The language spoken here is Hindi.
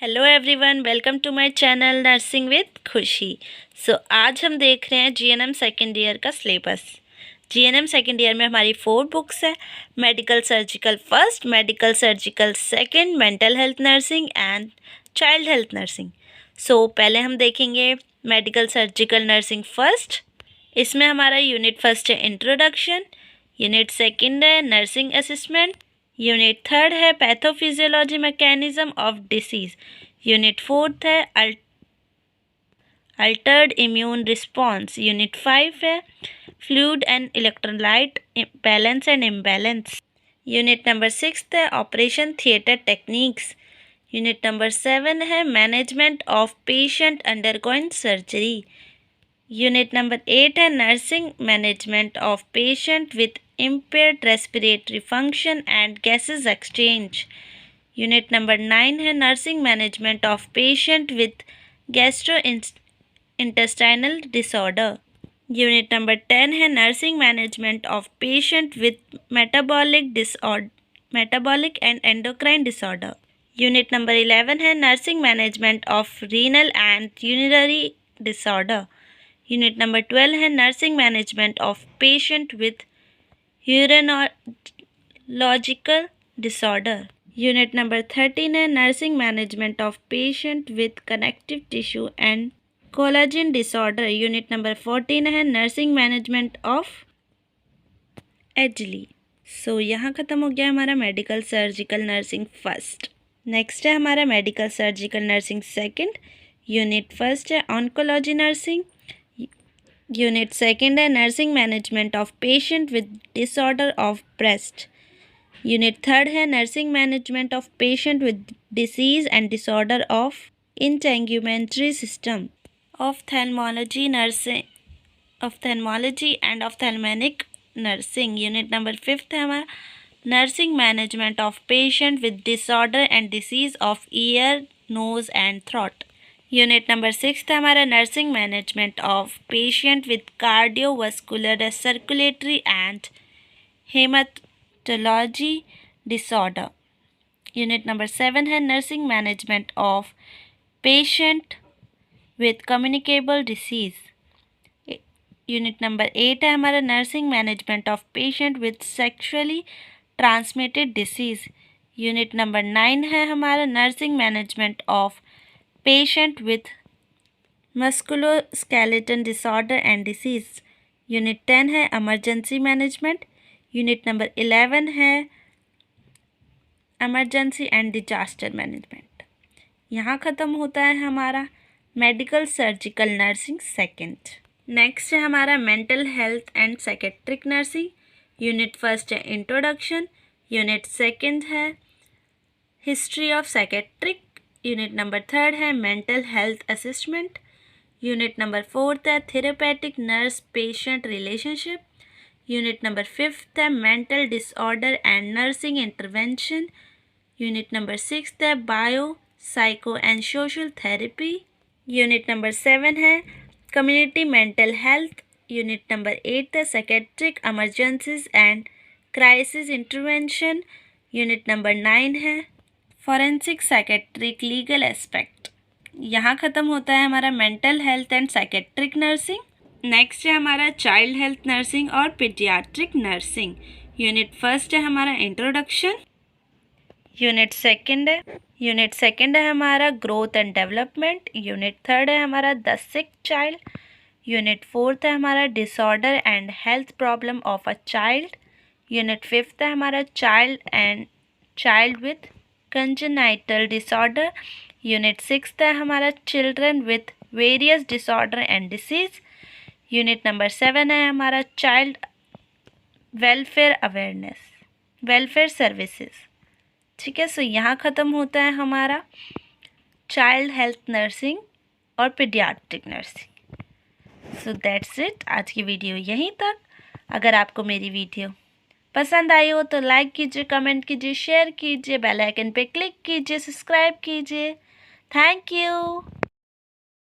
Hello everyone, welcome to my channel nursing with Khushi. आज हम देख रहे हैं जीएनएम सेकेंड ईयर का सिलेबस। जीएनएम सेकेंड ईयर में हमारी 4 बुक्स है। Medical surgical first, medical surgical second, mental health nursing and child health nursing. पहले हम देखेंगे मेडिकल सर्जिकल नर्सिंग फर्स्ट। इसमें हमारा यूनिट फर्स्ट है इंट्रोडक्शन, यूनिट सेकेंड है नर्सिंग असिस्मेंट, यूनिट थर्ड है pathophysiology mechanism of disease, unit fourth है अल्टर्ड इम्यून रिस्पॉन्स, यूनिट 5 है fluid and electrolyte balance and imbalance, unit number 6 है operation theatre techniques, unit number 7 है management of patient undergoing surgery, unit number 8 है nursing management of patient with impaired respiratory function and gases exchange. Unit number 9 है nursing management of patient with gastrointestinal disorder. Unit number 10 है nursing management of patient with metabolic and endocrine disorder. Unit number 11 है nursing management of renal and urinary disorder. Unit number 12 है nursing management of patient with urinological disorder. Unit number 13 है nursing management of patient with connective tissue and collagen disorder. Unit number 14 है नर्सिंग मैनेजमेंट ऑफ एजली। यहाँ ख़त्म हो गया हमारा medical surgical nursing first. Next है हमारा medical surgical nursing second. Unit first है ऑन्कोलॉजी नर्सिंग, यूनिट सेकेंड है nursing management of patient with disorder of breast, unit third है nursing management of patient with disease and disorder of integumentary system, ophthalmology and ophthalmic nursing. Unit number 5 है हमारा nursing management of patient with disorder and disease of ear, nose and throat. Unit number 6 था हमारा nursing management of patient with cardiovascular, circulatory and haematology disorder. Unit number 7 है nursing management of patient with communicable disease. Unit number 8 है हमारा nursing management of patient with sexually transmitted disease. Unit number 9 है हमारा nursing management of patient with musculoskeletal disorder and disease. Unit 10 है emergency management. यूनिट नंबर 11 है emergency and disaster management. यहाँ ख़त्म होता है हमारा medical surgical nursing second. Next है हमारा mental health and psychiatric nursing. Unit first है इंट्रोडक्शन, यूनिट सेकेंड है history of psychiatric, unit number 3 है mental health assessment, unit number 4 है therapeutic nurse patient relationship, unit number 5 है mental disorder and nursing intervention, unit number 6 है bio psycho and social therapy, unit number 7 है community mental health, unit number 8 है psychiatric emergencies and crisis intervention, unit number 9 है फॉरेंसिक साइकेट्रिक लीगल एस्पेक्ट। यहाँ ख़त्म होता है हमारा mental health and psychiatric nursing. Next है हमारा चाइल्ड हेल्थ नर्सिंग और पीडियाट्रिक नर्सिंग। यूनिट फर्स्ट है हमारा इंट्रोडक्शन, यूनिट सेकंड है हमारा growth and development, unit third है हमारा the sick child, unit fourth है हमारा disorder and health problem of a child, unit fifth है हमारा child with congenital disorder, unit 6 है हमारा children with various disorder and disease, unit number 7 है हमारा चाइल्ड वेलफेयर सर्विसेज। ठीक है, यहाँ ख़त्म होता है हमारा चाइल्ड हेल्थ नर्सिंग और पीडियाट्रिक नर्सिंग। दैट्स इट, आज की वीडियो यहीं तक। अगर आपको मेरी वीडियो पसंद आई हो तो लाइक कीजिए, कमेंट कीजिए, शेयर कीजिए, बेल आइकन पे क्लिक कीजिए, सब्सक्राइब कीजिए। Thank you.